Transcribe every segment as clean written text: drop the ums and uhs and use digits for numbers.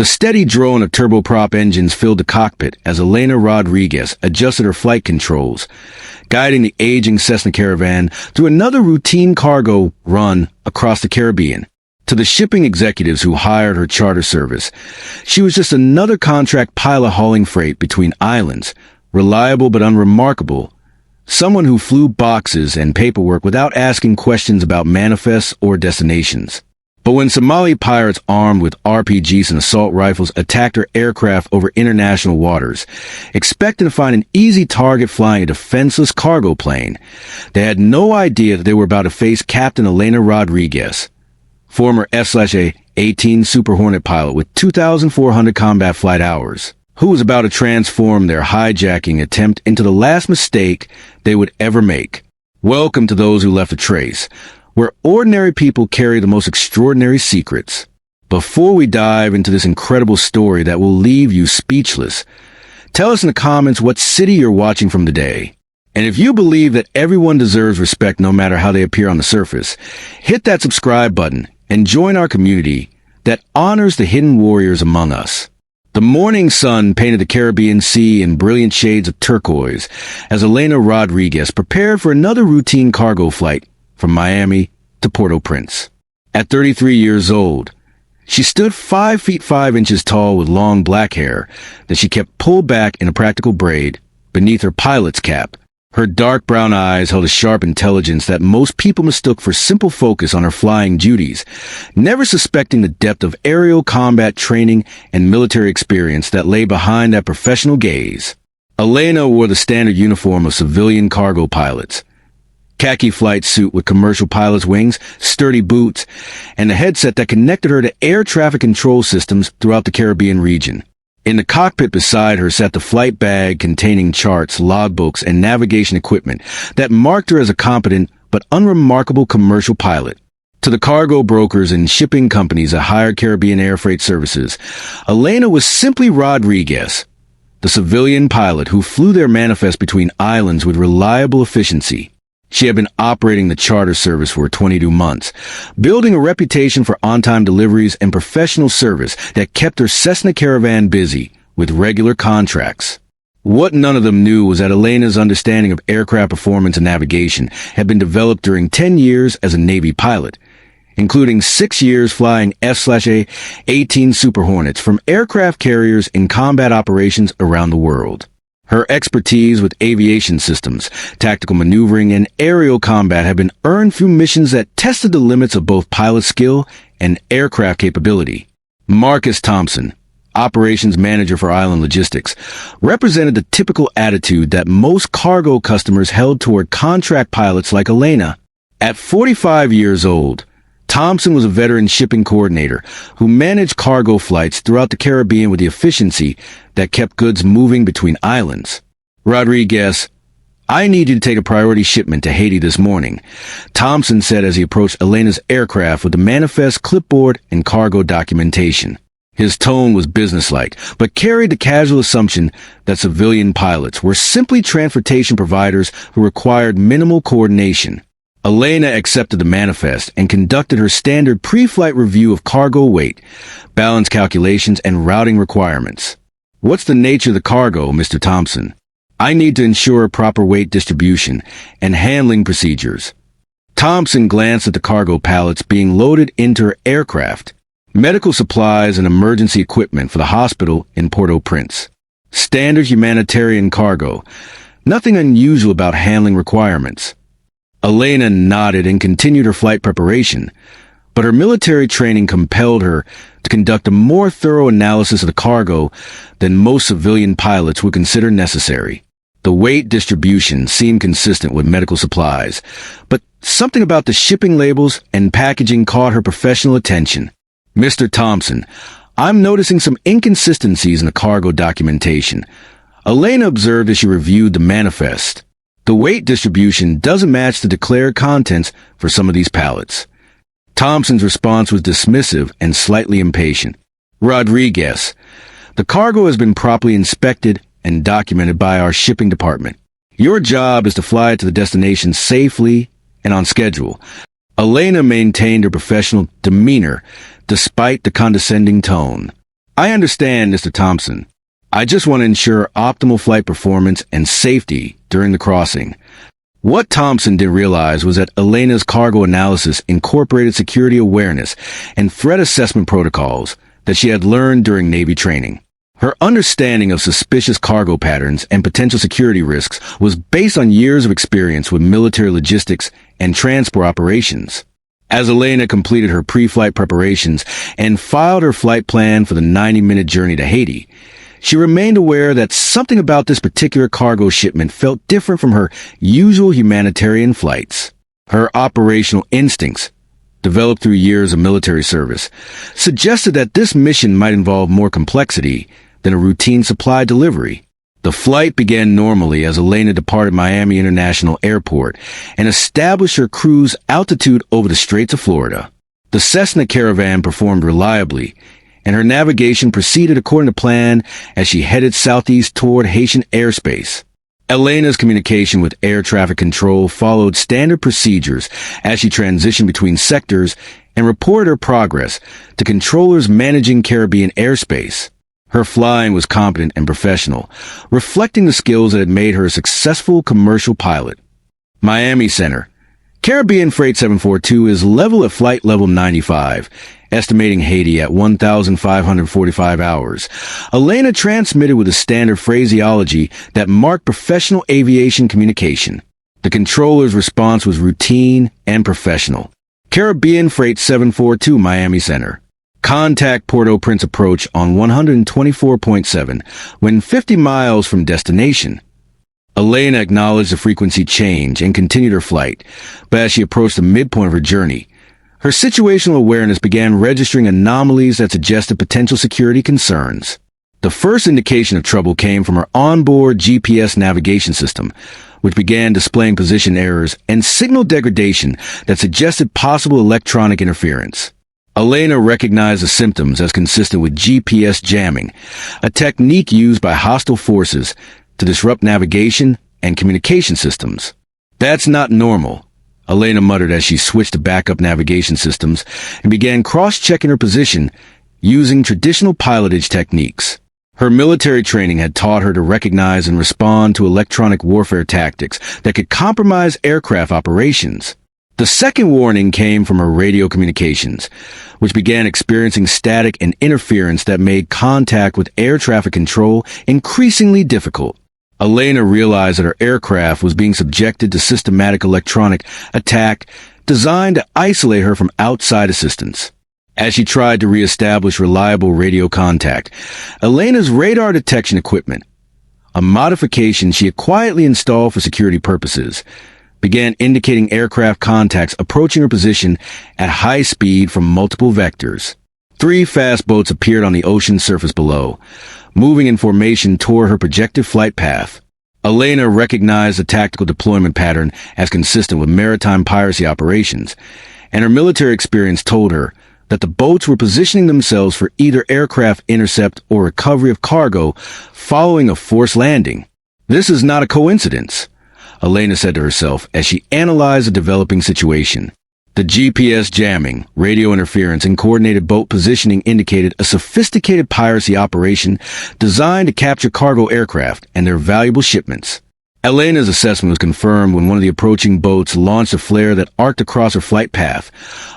The steady drone of turboprop engines filled the cockpit as Elena Rodriguez adjusted her flight controls, guiding the aging Cessna Caravan through another routine cargo run across the Caribbean. To the shipping executives who hired her charter service, she was just another contract pilot hauling freight between islands, reliable but unremarkable, someone who flew boxes and paperwork without asking questions about manifests or destinations. But when Somali pirates armed with RPGs and assault rifles attacked her aircraft over international waters, expecting to find an easy target flying a defenseless cargo plane, they had no idea that they were about to face Captain Elena Rodriguez, former F/A-18 Super Hornet pilot with 2,400 combat flight hours, who was about to transform their hijacking attempt into the last mistake they would ever make. Welcome to Those Who Left a Trace, where ordinary people carry the most extraordinary secrets. Before we dive into this incredible story that will leave you speechless, tell us in the comments what city you're watching from today. And if you believe that everyone deserves respect no matter how they appear on the surface, hit that subscribe button and join our community that honors the hidden warriors among us. The morning sun painted the Caribbean Sea in brilliant shades of turquoise as Elena Rodriguez prepared for another routine cargo flight from Miami to Port-au-Prince. At 33 years old, she stood 5 feet 5 inches tall with long black hair that she kept pulled back in a practical braid beneath her pilot's cap. Her dark brown eyes held a sharp intelligence that most people mistook for simple focus on her flying duties, never suspecting the depth of aerial combat training and military experience that lay behind that professional gaze. Elena wore the standard uniform of civilian cargo pilots: khaki flight suit with commercial pilot's wings, sturdy boots, and a headset that connected her to air traffic control systems throughout the Caribbean region. In the cockpit beside her sat the flight bag containing charts, logbooks, and navigation equipment that marked her as a competent but unremarkable commercial pilot. To the cargo brokers and shipping companies that hired Caribbean air freight services, Elena was simply Rodriguez, the civilian pilot who flew their manifest between islands with reliable efficiency. She had been operating the charter service for 22 months, building a reputation for on-time deliveries and professional service that kept her Cessna Caravan busy with regular contracts. What none of them knew was that Elena's understanding of aircraft performance and navigation had been developed during 10 years as a Navy pilot, including 6 years flying F/A-18 Super Hornets from aircraft carriers in combat operations around the world. Her expertise with aviation systems, tactical maneuvering, and aerial combat had been earned through missions that tested the limits of both pilot skill and aircraft capability. Marcus Thompson, operations manager for island logistics, represented the typical attitude that most cargo customers held toward contract pilots like Elena. At 45 years old, Thompson was a veteran shipping coordinator who managed cargo flights throughout the Caribbean with the efficiency that kept goods moving between islands. "Rodriguez, I need you to take a priority shipment to Haiti this morning," Thompson said as he approached Elena's aircraft with the manifest, clipboard, and cargo documentation. His tone was businesslike, but carried the casual assumption that civilian pilots were simply transportation providers who required minimal coordination. Elena accepted the manifest and conducted her standard pre-flight review of cargo weight, balance calculations, and routing requirements. "What's the nature of the cargo, Mr. Thompson? I need to ensure proper weight distribution and handling procedures." Thompson glanced at the cargo pallets being loaded into her aircraft: medical supplies and emergency equipment for the hospital in Port-au-Prince. Standard humanitarian cargo. Nothing unusual about handling requirements. Elena nodded and continued her flight preparation, but her military training compelled her to conduct a more thorough analysis of the cargo than most civilian pilots would consider necessary. The weight distribution seemed consistent with medical supplies, but something about the shipping labels and packaging caught her professional attention. "Mr. Thompson, I'm noticing some inconsistencies in the cargo documentation," Elena observed as she reviewed the manifest. "The weight distribution doesn't match the declared contents for some of these pallets." Thompson's response was dismissive and slightly impatient. "Rodriguez, the cargo has been properly inspected and documented by our shipping department. Your job is to fly it to the destination safely and on schedule." Elena maintained her professional demeanor despite the condescending tone. I understand, Mr. Thompson. I just want to ensure optimal flight performance and safety during the crossing. What Thompson didn't realize was that Elena's cargo analysis incorporated security awareness and threat assessment protocols that she had learned during Navy training. Her understanding of suspicious cargo patterns and potential security risks was based on years of experience with military logistics and transport operations. As Elena completed her pre-flight preparations and filed her flight plan for the 90-minute journey to Haiti, she remained aware that something about this particular cargo shipment felt different from her usual humanitarian flights. Her operational instincts, developed through years of military service, suggested that this mission might involve more complexity than a routine supply delivery. The flight began normally as Elena departed Miami International Airport and established her cruise altitude over the Straits of Florida. The Cessna Caravan performed reliably, and her navigation proceeded according to plan as she headed southeast toward Haitian airspace. Elena's communication with air traffic control followed standard procedures as she transitioned between sectors and reported her progress to controllers managing Caribbean airspace. Her flying was competent and professional, reflecting the skills that had made her a successful commercial pilot. Miami Center. Caribbean Freight 742 is level at flight level 95, estimating Haiti at 1,545 hours. Elena transmitted with a standard phraseology that marked professional aviation communication. The controller's response was routine and professional. Caribbean Freight 742 Miami Center. Contact Port-au-Prince approach on 124.7 when 50 miles from destination. Elena acknowledged the frequency change and continued her flight, but as she approached the midpoint of her journey, her situational awareness began registering anomalies that suggested potential security concerns. The first indication of trouble came from her onboard GPS navigation system, which began displaying position errors and signal degradation that suggested possible electronic interference. Elena recognized the symptoms as consistent with GPS jamming, a technique used by hostile forces to disrupt navigation and communication systems. That's not normal, Elena muttered as she switched to backup navigation systems and began cross-checking her position using traditional pilotage techniques. Her military training had taught her to recognize and respond to electronic warfare tactics that could compromise aircraft operations. The second warning came from her radio communications, which began experiencing static and interference that made contact with air traffic control increasingly difficult. Elena realized that her aircraft was being subjected to systematic electronic attack designed to isolate her from outside assistance. As she tried to reestablish reliable radio contact, Elena's radar detection equipment, a modification she had quietly installed for security purposes, began indicating aircraft contacts approaching her position at high speed from multiple vectors. 3 fast boats appeared on the ocean surface below, moving in formation toward her projected flight path. Elena recognized the tactical deployment pattern as consistent with maritime piracy operations, and her military experience told her that the boats were positioning themselves for either aircraft intercept or recovery of cargo following a forced landing. This is not a coincidence, Elena said to herself as she analyzed the developing situation. The GPS jamming, radio interference, and coordinated boat positioning indicated a sophisticated piracy operation designed to capture cargo aircraft and their valuable shipments. Elena's assessment was confirmed when one of the approaching boats launched a flare that arced across her flight path,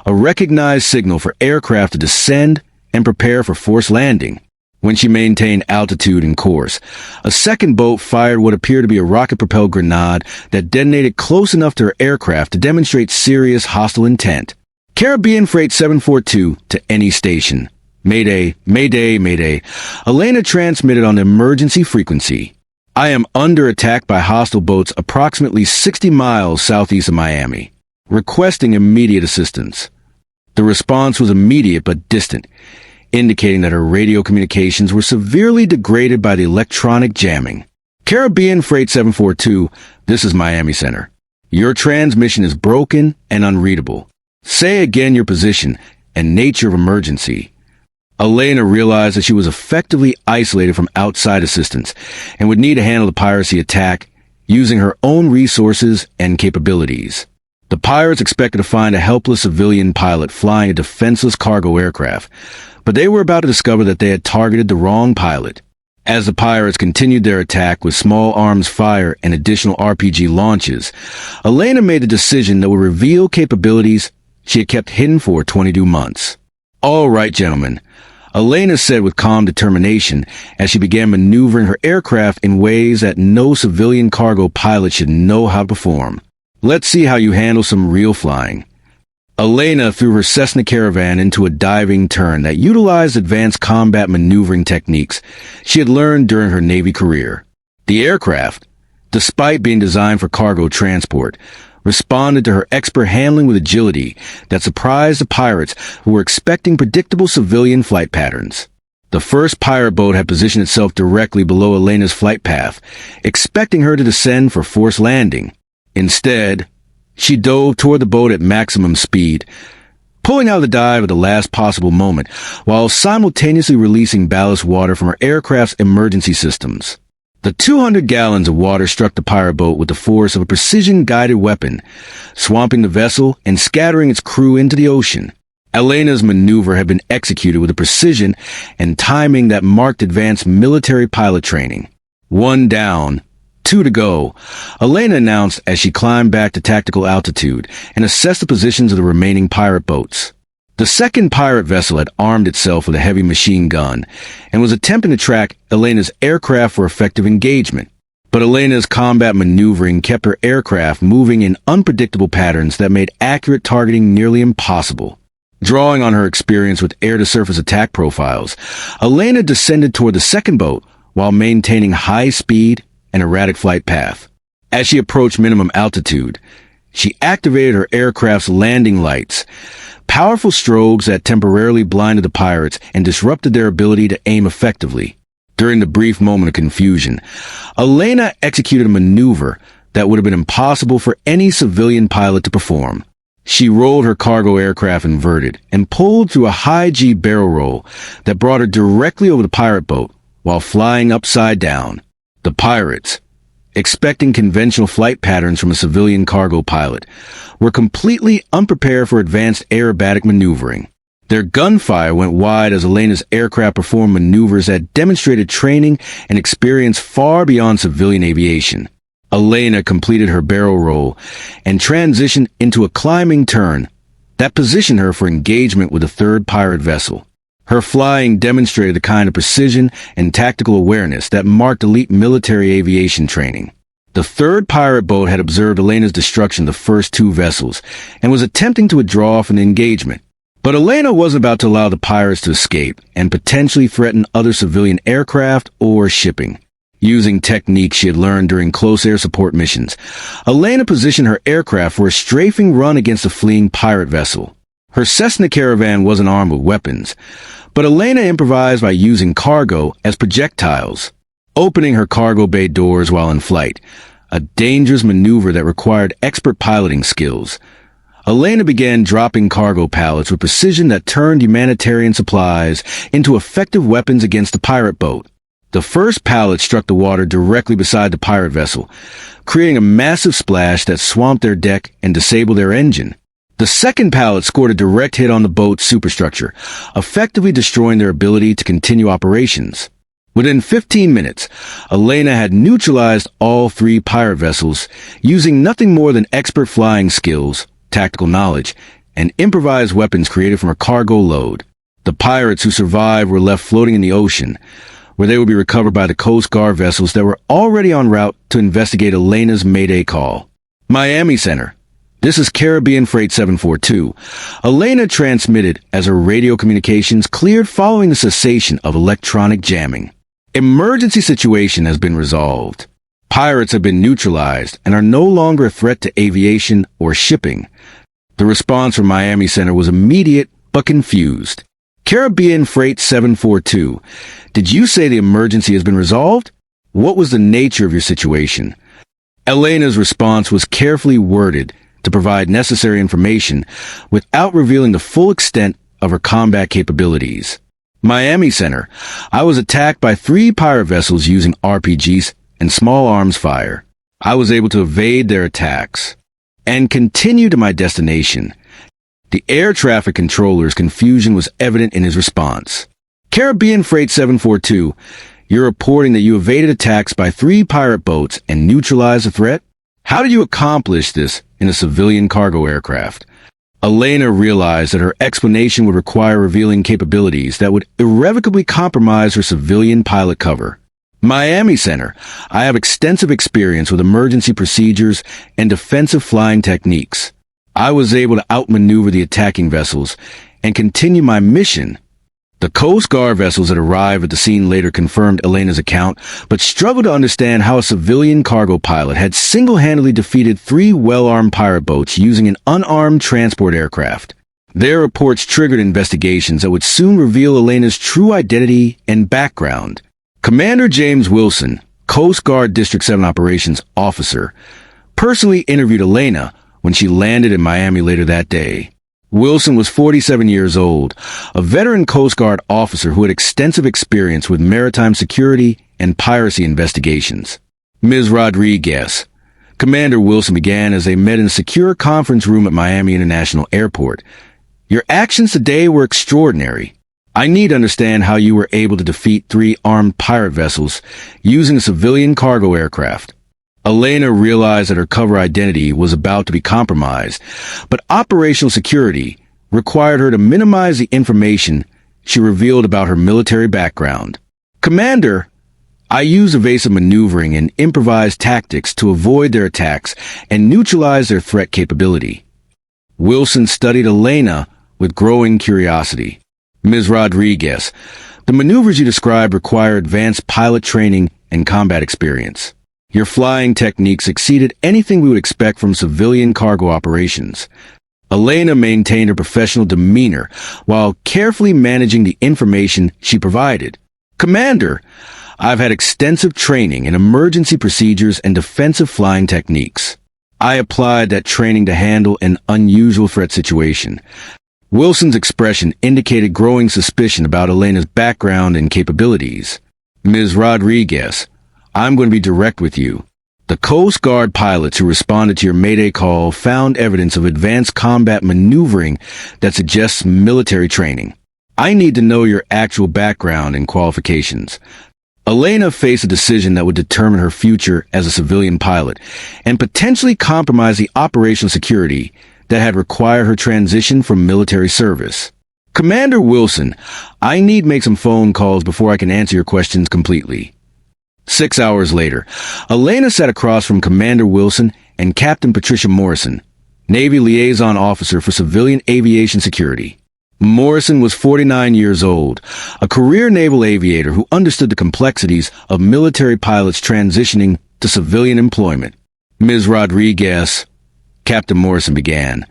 a recognized signal for aircraft to descend and prepare for forced landing. When she maintained altitude and course, a second boat fired what appeared to be a rocket-propelled grenade that detonated close enough to her aircraft to demonstrate serious hostile intent. Caribbean Freight 742 to any station. Mayday, mayday, mayday. Elena transmitted on the emergency frequency. I am under attack by hostile boats approximately 60 miles southeast of Miami, requesting immediate assistance. The response was immediate but distant, indicating that her radio communications were severely degraded by the electronic jamming. Caribbean Freight 742, this is Miami Center. Your transmission is broken and unreadable. Say again your position and nature of emergency. Elena realized that she was effectively isolated from outside assistance and would need to handle the piracy attack using her own resources and capabilities. The pirates expected to find a helpless civilian pilot flying a defenseless cargo aircraft, But they were about to discover that they had targeted the wrong pilot. As the pirates continued their attack with small arms fire and additional RPG launches, Elena made a decision that would reveal capabilities she had kept hidden for 22 months. "All right, gentlemen," Elena said with calm determination as she began maneuvering her aircraft in ways that no civilian cargo pilot should know how to perform. "Let's see how you handle some real flying." Elena threw her Cessna Caravan into a diving turn that utilized advanced combat maneuvering techniques she had learned during her Navy career. The aircraft, despite being designed for cargo transport, responded to her expert handling with agility that surprised the pirates who were expecting predictable civilian flight patterns. The first pirate boat had positioned itself directly below Elena's flight path, expecting her to descend for forced landing. Instead, she dove toward the boat at maximum speed, pulling out of the dive at the last possible moment, while simultaneously releasing ballast water from her aircraft's emergency systems. The 200 gallons of water struck the pirate boat with the force of a precision-guided weapon, swamping the vessel and scattering its crew into the ocean. Elena's maneuver had been executed with a precision and timing that marked advanced military pilot training. "One down. 2 to go," Elena announced as she climbed back to tactical altitude and assessed the positions of the remaining pirate boats. The second pirate vessel had armed itself with a heavy machine gun and was attempting to track Elena's aircraft for effective engagement. But Elena's combat maneuvering kept her aircraft moving in unpredictable patterns that made accurate targeting nearly impossible. Drawing on her experience with air-to-surface attack profiles, Elena descended toward the second boat while maintaining high speed and erratic flight path. As she approached minimum altitude, she activated her aircraft's landing lights, powerful strobes that temporarily blinded the pirates and disrupted their ability to aim effectively. During the brief moment of confusion, Elena executed a maneuver that would have been impossible for any civilian pilot to perform. She rolled her cargo aircraft inverted and pulled through a high-G barrel roll that brought her directly over the pirate boat while flying upside down. The pirates, expecting conventional flight patterns from a civilian cargo pilot, were completely unprepared for advanced aerobatic maneuvering. Their gunfire went wide as Elena's aircraft performed maneuvers that demonstrated training and experience far beyond civilian aviation. Elena completed her barrel roll and transitioned into a climbing turn that positioned her for engagement with a third pirate vessel. Her flying demonstrated the kind of precision and tactical awareness that marked elite military aviation training. The third pirate boat had observed Elena's destruction of the first 2 vessels and was attempting to withdraw from the engagement. But Elena wasn't about to allow the pirates to escape and potentially threaten other civilian aircraft or shipping. Using techniques she had learned during close air support missions, Elena positioned her aircraft for a strafing run against a fleeing pirate vessel. Her Cessna Caravan wasn't armed with weapons, but Elena improvised by using cargo as projectiles, opening her cargo bay doors while in flight, a dangerous maneuver that required expert piloting skills. Elena began dropping cargo pallets with precision that turned humanitarian supplies into effective weapons against the pirate boat. The first pallet struck the water directly beside the pirate vessel, creating a massive splash that swamped their deck and disabled their engine. The second pallet scored a direct hit on the boat's superstructure, effectively destroying their ability to continue operations. Within 15 minutes, Elena had neutralized all 3 pirate vessels using nothing more than expert flying skills, tactical knowledge, and improvised weapons created from her cargo load. The pirates who survived were left floating in the ocean, where they would be recovered by the Coast Guard vessels that were already en route to investigate Elena's Mayday call. Miami Center. This is Caribbean Freight 742. Elena transmitted as her radio communications cleared following the cessation of electronic jamming. Emergency situation has been resolved. Pirates have been neutralized and are no longer a threat to aviation or shipping. The response from Miami Center was immediate but confused. Caribbean Freight 742. Did you say the emergency has been resolved? What was the nature of your situation? Elena's response was carefully worded to provide necessary information without revealing the full extent of her combat capabilities. Miami Center. I was attacked by 3 pirate vessels using RPGs and small arms fire. I was able to evade their attacks and continue to my destination. The air traffic controller's confusion was evident in his response. Caribbean Freight 742, you're reporting that you evaded attacks by 3 pirate boats and neutralized the threat? How did you accomplish this in a civilian cargo aircraft? Elena realized that her explanation would require revealing capabilities that would irrevocably compromise her civilian pilot cover. Miami Center, I have extensive experience with emergency procedures and defensive flying techniques. I was able to outmaneuver the attacking vessels and continue my mission. The Coast Guard vessels that arrived at the scene later confirmed Elena's account, but struggled to understand how a civilian cargo pilot had single-handedly defeated 3 well-armed pirate boats using an unarmed transport aircraft. Their reports triggered investigations that would soon reveal Elena's true identity and background. Commander James Wilson, Coast Guard District 7 Operations Officer, personally interviewed Elena when she landed in Miami later that day. Wilson was 47 years old, a veteran Coast Guard officer who had extensive experience with maritime security and piracy investigations. Ms. Rodriguez. Commander Wilson began as they met in a secure conference room at Miami International Airport. Your actions today were extraordinary. I need to understand how you were able to defeat 3 armed pirate vessels using a civilian cargo aircraft. Elena realized that her cover identity was about to be compromised, but operational security required her to minimize the information she revealed about her military background. Commander, I use evasive maneuvering and improvised tactics to avoid their attacks and neutralize their threat capability. Wilson studied Elena with growing curiosity. Ms. Rodriguez, the maneuvers you described require advanced pilot training and combat experience. Your flying techniques exceeded anything we would expect from civilian cargo operations. Elena maintained her professional demeanor while carefully managing the information she provided. Commander, I've had extensive training in emergency procedures and defensive flying techniques. I applied that training to handle an unusual threat situation. Wilson's expression indicated growing suspicion about Elena's background and capabilities. Ms. Rodriguez, I'm going to be direct with you. The Coast Guard pilots who responded to your Mayday call found evidence of advanced combat maneuvering that suggests military training. I need to know your actual background and qualifications. Elena faced a decision that would determine her future as a civilian pilot and potentially compromise the operational security that had required her transition from military service. Commander Wilson, I need to make some phone calls before I can answer your questions completely. 6 hours later, Elena sat across from Commander Wilson and Captain Patricia Morrison, Navy Liaison Officer for Civilian Aviation Security. Morrison was 49 years old, a career naval aviator who understood the complexities of military pilots transitioning to civilian employment. Ms. Rodriguez, Captain Morrison began,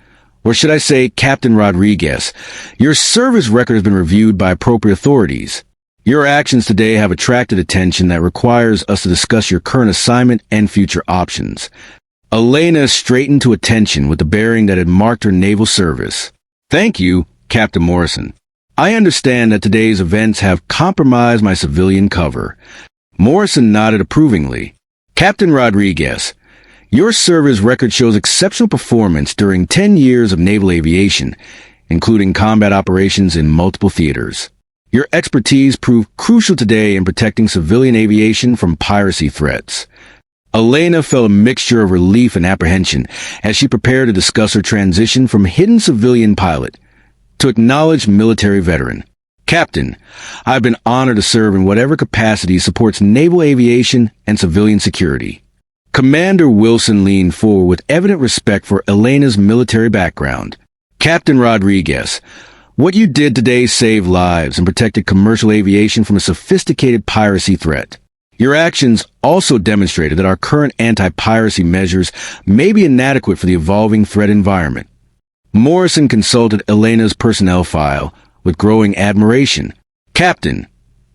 or should I say Captain Rodriguez, your service record has been reviewed by appropriate authorities. Your actions today have attracted attention that requires us to discuss your current assignment and future options. Elena straightened to attention with the bearing that had marked her naval service. Thank you, Captain Morrison. I understand that today's events have compromised my civilian cover. Morrison nodded approvingly. Captain Rodriguez, your service record shows exceptional performance during 10 years of naval aviation, including combat operations in multiple theaters. Your expertise proved crucial today in protecting civilian aviation from piracy threats. Elena felt a mixture of relief and apprehension as she prepared to discuss her transition from hidden civilian pilot to acknowledged military veteran. Captain, I've been honored to serve in whatever capacity supports naval aviation and civilian security. Commander Wilson leaned forward with evident respect for Elena's military background. Captain Rodriguez, what you did today saved lives and protected commercial aviation from a sophisticated piracy threat. Your actions also demonstrated that our current anti-piracy measures may be inadequate for the evolving threat environment. Morrison consulted Elena's personnel file with growing admiration. Captain,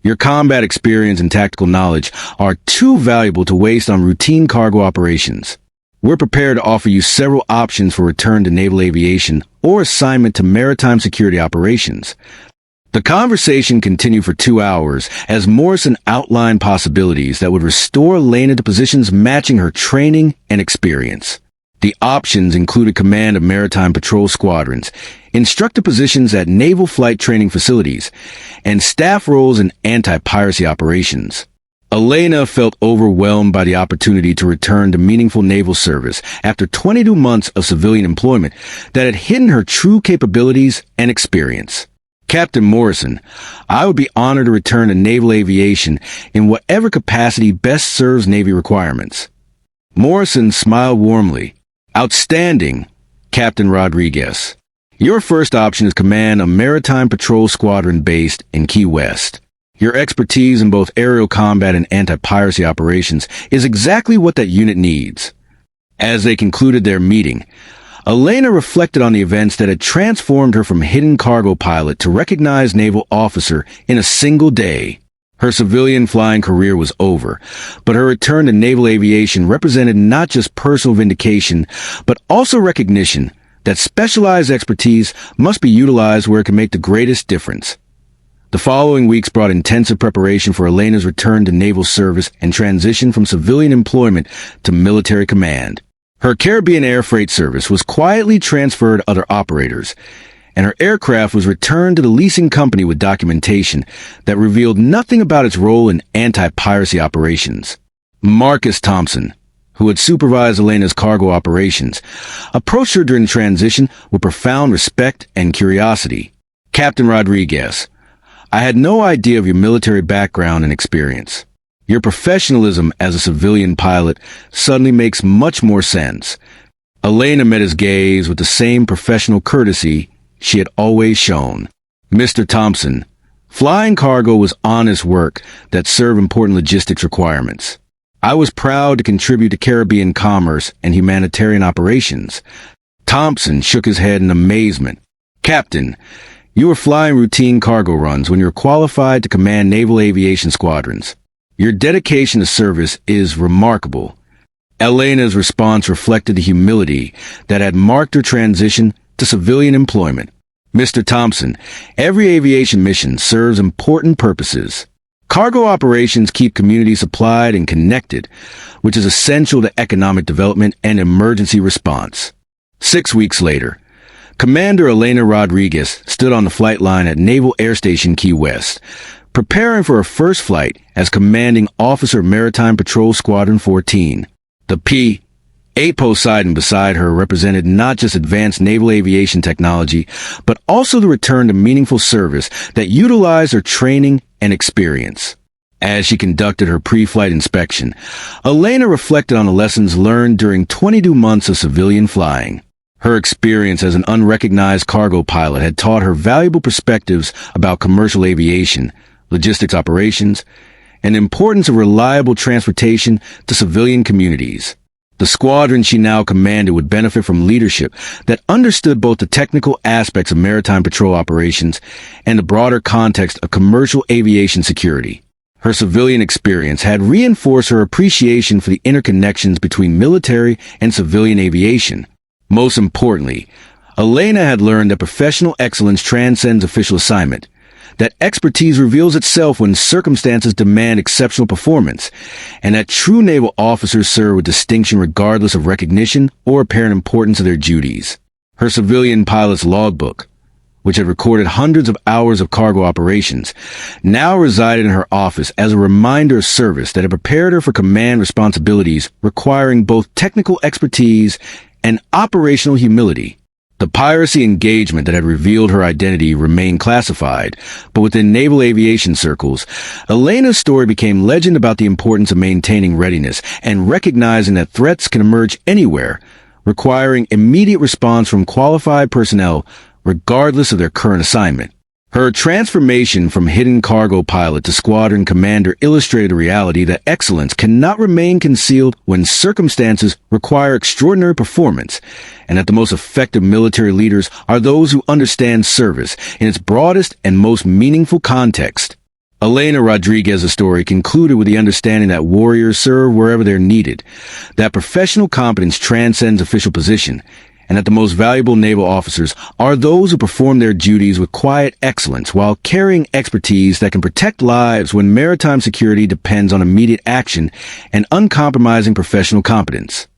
your combat experience and tactical knowledge are too valuable to waste on routine cargo operations. We're prepared to offer you several options for return to naval aviation or assignment to maritime security operations. The conversation continued for 2 hours as Morrison outlined possibilities that would restore Elena to positions matching her training and experience. The options included command of maritime patrol squadrons, instructor positions at naval flight training facilities, and staff roles in anti-piracy operations. Elena felt overwhelmed by the opportunity to return to meaningful naval service after 22 months of civilian employment that had hidden her true capabilities and experience. Captain Morrison, I would be honored to return to naval aviation in whatever capacity best serves Navy requirements. Morrison smiled warmly. Outstanding, Captain Rodriguez. Your first option is command a maritime patrol squadron based in Key West. Your expertise in both aerial combat and anti-piracy operations is exactly what that unit needs. As they concluded their meeting, Elena reflected on the events that had transformed her from hidden cargo pilot to recognized naval officer in a single day. Her civilian flying career was over, but her return to naval aviation represented not just personal vindication, but also recognition that specialized expertise must be utilized where it can make the greatest difference. The following weeks brought intensive preparation for Elena's return to naval service and transition from civilian employment to military command. Her Caribbean air freight service was quietly transferred to other operators, and her aircraft was returned to the leasing company with documentation that revealed nothing about its role in anti-piracy operations. Marcus Thompson, who had supervised Elena's cargo operations, approached her during the transition with profound respect and curiosity. Captain Rodriguez, I had no idea of your military background and experience. Your professionalism as a civilian pilot suddenly makes much more sense. Elena met his gaze with the same professional courtesy she had always shown. Mr. Thompson, flying cargo was honest work that served important logistics requirements. I was proud to contribute to Caribbean commerce and humanitarian operations. Thompson shook his head in amazement. Captain, you were flying routine cargo runs when you were qualified to command naval aviation squadrons. Your dedication to service is remarkable. Elena's response reflected the humility that had marked her transition to civilian employment. Mr. Thompson, every aviation mission serves important purposes. Cargo operations keep communities supplied and connected, which is essential to economic development and emergency response. 6 weeks later, Commander Elena Rodriguez stood on the flight line at Naval Air Station Key West, preparing for her first flight as Commanding Officer Maritime Patrol Squadron 14. The P-8 Poseidon beside her represented not just advanced naval aviation technology, but also the return to meaningful service that utilized her training and experience. As she conducted her pre-flight inspection, Elena reflected on the lessons learned during 22 months of civilian flying. Her experience as an unrecognized cargo pilot had taught her valuable perspectives about commercial aviation, logistics operations, and the importance of reliable transportation to civilian communities. The squadron she now commanded would benefit from leadership that understood both the technical aspects of maritime patrol operations and the broader context of commercial aviation security. Her civilian experience had reinforced her appreciation for the interconnections between military and civilian aviation. Most importantly, Elena had learned that professional excellence transcends official assignment, that expertise reveals itself when circumstances demand exceptional performance, and that true naval officers serve with distinction regardless of recognition or apparent importance of their duties. Her civilian pilot's logbook, which had recorded hundreds of hours of cargo operations, now resided in her office as a reminder of service that had prepared her for command responsibilities requiring both technical expertise and operational humility. The piracy engagement that had revealed her identity remained classified, but within naval aviation circles, Elena's story became legend about the importance of maintaining readiness and recognizing that threats can emerge anywhere, requiring immediate response from qualified personnel regardless of their current assignment. Her transformation from hidden cargo pilot to squadron commander illustrated the reality that excellence cannot remain concealed when circumstances require extraordinary performance, and that the most effective military leaders are those who understand service in its broadest and most meaningful context. Elena Rodriguez's story concluded with the understanding that warriors serve wherever they're needed, that professional competence transcends official position, and that the most valuable naval officers are those who perform their duties with quiet excellence while carrying expertise that can protect lives when maritime security depends on immediate action and uncompromising professional competence.